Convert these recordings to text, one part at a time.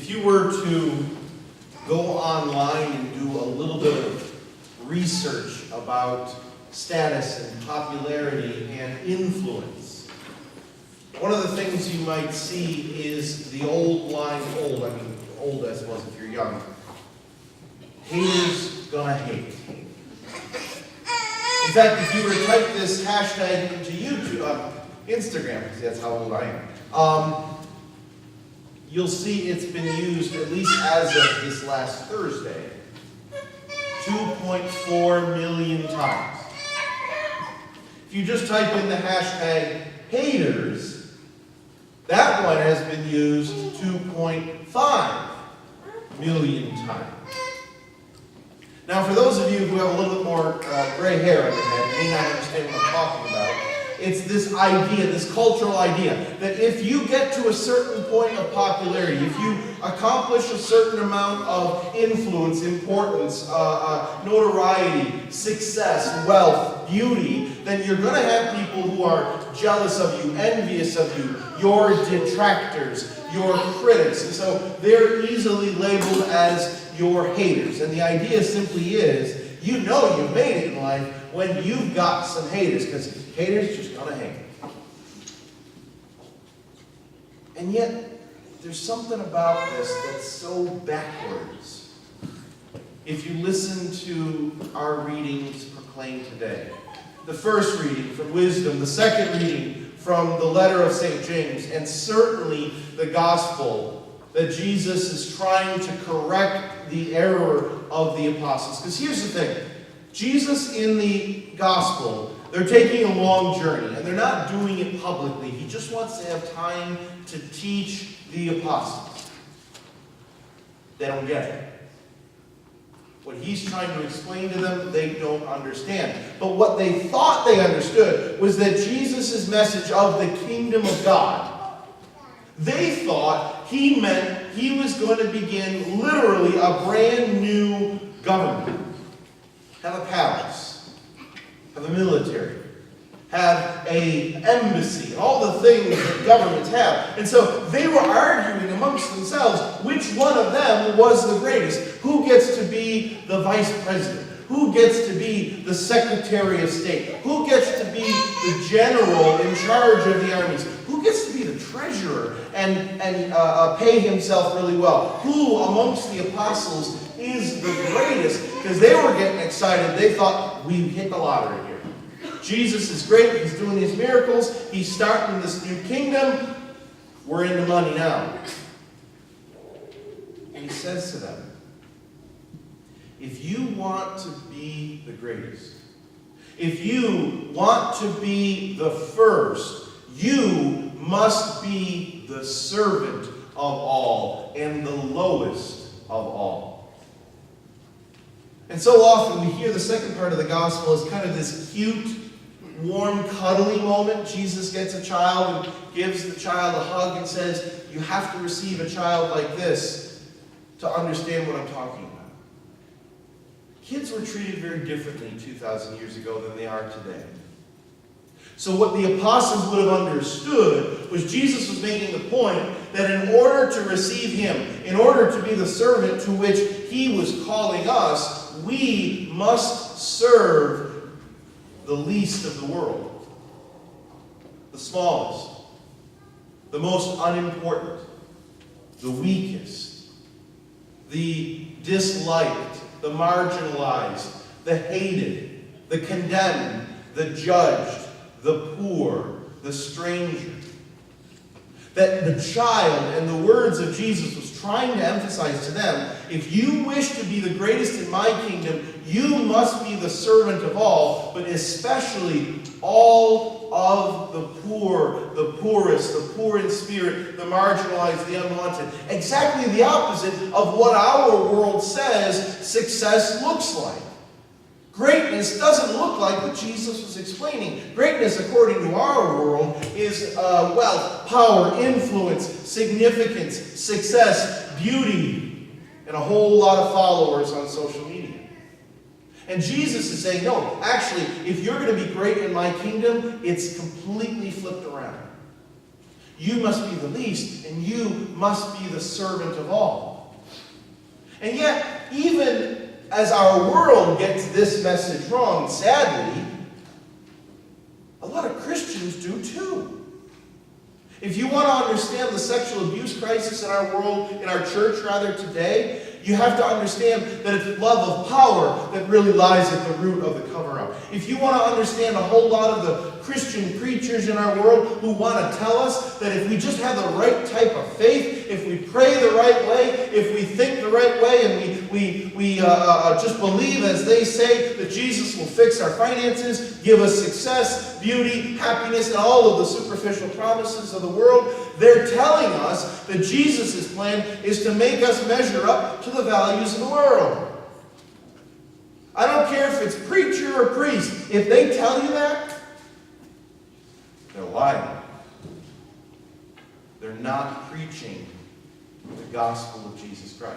If you were to go online and do a little bit of research about status and popularity and influence, one of the things you might see is the old line, old as was if you're young, haters gonna hate. In fact, if you were to type this hashtag into YouTube, Instagram, because that's how old I am, you'll see it's been used, at least as of this last Thursday, 2.4 million times. If you just type in the hashtag haters, that one has been used 2.5 million times. Now, for those of you who have a little bit more gray hair on your head, may not understand what I'm talking about, it's this idea, this cultural idea, that if you get to a certain point of popularity, if you accomplish a certain amount of influence, importance, notoriety, success, wealth, beauty, then you're going to have people who are jealous of you, envious of you, your detractors, your critics. And so they're easily labeled as your haters. And the idea simply is, you know you've made it in life when you've got some haters, because haters just gonna hate. And yet, there's something about this that's so backwards. If you listen to our readings proclaimed today, the first reading from Wisdom, the second reading from the letter of St. James, and certainly the gospel, that Jesus is trying to correct the error of the apostles. Because here's the thing. Jesus in the gospel, they're taking a long journey, and they're not doing it publicly. He just wants to have time to teach the apostles. They don't get it. What he's trying to explain to them, they don't understand. But what they thought they understood was that Jesus' message of the kingdom of God, they thought he meant he was going to begin literally a brand new government. Have a palace, have a military, have an embassy, all the things that governments have. And so they were arguing amongst themselves which one of them was the greatest. Who gets to be the vice president? Who gets to be the Secretary of State? Who gets to be the general in charge of the armies? Who gets to be the treasurer and pay himself really well? Who amongst the apostles is the greatest? Because they were getting excited. They thought, we hit the lottery here. Jesus is great. He's doing these miracles. He's starting this new kingdom. We're in the money now. And he says to them, if you want to be the greatest, if you want to be the first, you must be the servant of all and the lowest of all. And so often we hear the second part of the gospel as kind of this cute, warm, cuddly moment. Jesus gets a child and gives the child a hug and says, you have to receive a child like this to understand what I'm talking about. Kids were treated very differently 2,000 years ago than they are today. So what the apostles would have understood was Jesus was making the point that in order to receive him, in order to be the servant to which he was calling us, we must serve the least of the world, the smallest, the most unimportant, the weakest, the disliked, the marginalized, the hated, the condemned, the judged, the poor, the stranger. That the child and the words of Jesus was trying to emphasize to them, if you wish to be the greatest in my kingdom, you must be the servant of all, but especially all of the poor, the poorest, the poor in spirit, the marginalized, the unwanted. Exactly the opposite of what our world says success looks like. Greatness doesn't look like what Jesus was explaining. Greatness, according to our world, is wealth, power, influence, significance, success, beauty, and a whole lot of followers on social media. And Jesus is saying, no, actually, if you're going to be great in my kingdom, it's completely flipped around. You must be the least, and you must be the servant of all. And yet, even as our world gets this message wrong, sadly, a lot of Christians do too. If you want to understand the sexual abuse crisis in our world, in our church rather, today, you have to understand that it's love of power that really lies at the root of the cover-up. If you want to understand a whole lot of the Christian preachers in our world who want to tell us that if we just have the right type of faith, if we pray the right way, if we think the right way, and we just believe as they say that Jesus will fix our finances, give us success, beauty, happiness, and all of the superficial promises of the world, they're telling us that Jesus' plan is to make us measure up to the values of the world. I don't care if it's preacher or priest. If they tell you that, they're lying. They're not preaching the gospel of Jesus Christ.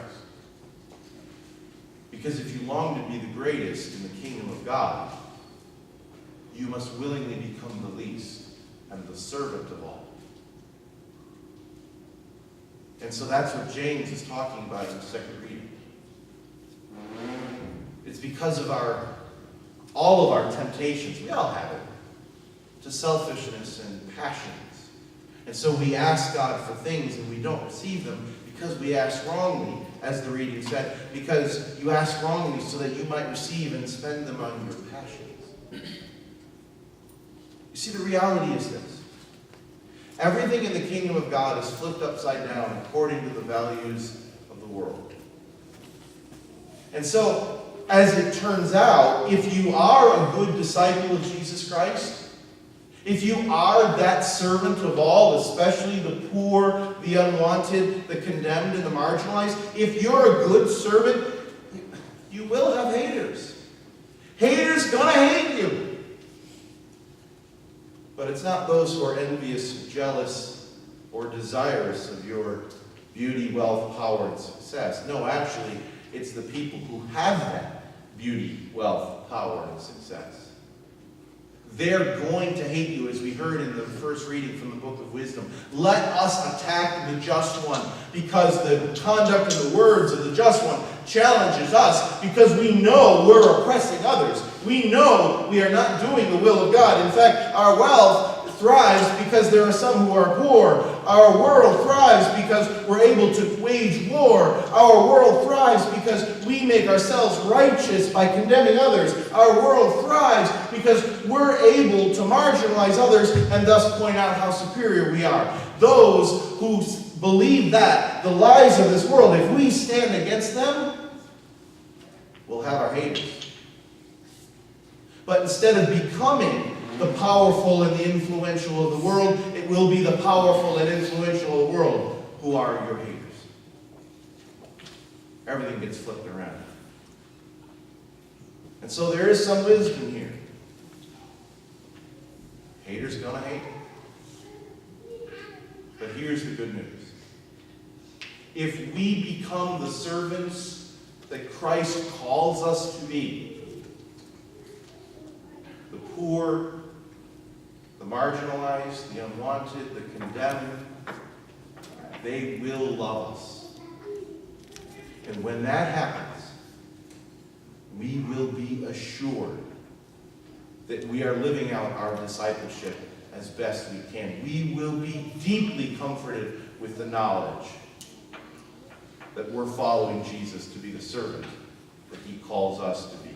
Because if you long to be the greatest in the kingdom of God, you must willingly become the least and the servant of all. And so that's what James is talking about in the second reading. It's because of all of our temptations, we all have it, to selfishness and passions. And so we ask God for things and we don't receive them because we ask wrongly, as the reading said, because you ask wrongly so that you might receive and spend them on your passions. You see, the reality is this. Everything in the kingdom of God is flipped upside down according to the values of the world. And so, as it turns out, if you are a good disciple of Jesus Christ, if you are that servant of all, especially the poor, the unwanted, the condemned, and the marginalized, if you're a good servant, you will have haters. Haters gonna hate you. But it's not those who are envious, jealous, or desirous of your beauty, wealth, power, and success. No, actually, it's the people who have that beauty, wealth, power, and success. They're going to hate you, as we heard in the first reading from the book of Wisdom. Let us attack the just one, because the conduct and the words of the just one challenges us, because we know we're oppressing others. We know we are not doing the will of God. In fact, our wealth thrives because there are some who are poor. Our world thrives because we're able to wage war. Our world thrives because we make ourselves righteous by condemning others. Our world thrives because we're able to marginalize others and thus point out how superior we are. Those who believe that, the lies of this world, if we stand against them, we'll have our haters. But instead of becoming the powerful and the influential of the world, it will be the powerful and influential of the world who are your haters. Everything gets flipped around. And so there is some wisdom here. Haters gonna hate. But here's the good news. If we become the servants that Christ calls us to be, the poor, the marginalized, the unwanted, the condemned, they will love us. And when that happens, we will be assured that we are living out our discipleship as best we can. We will be deeply comforted with the knowledge that we're following Jesus to be the servant that he calls us to be.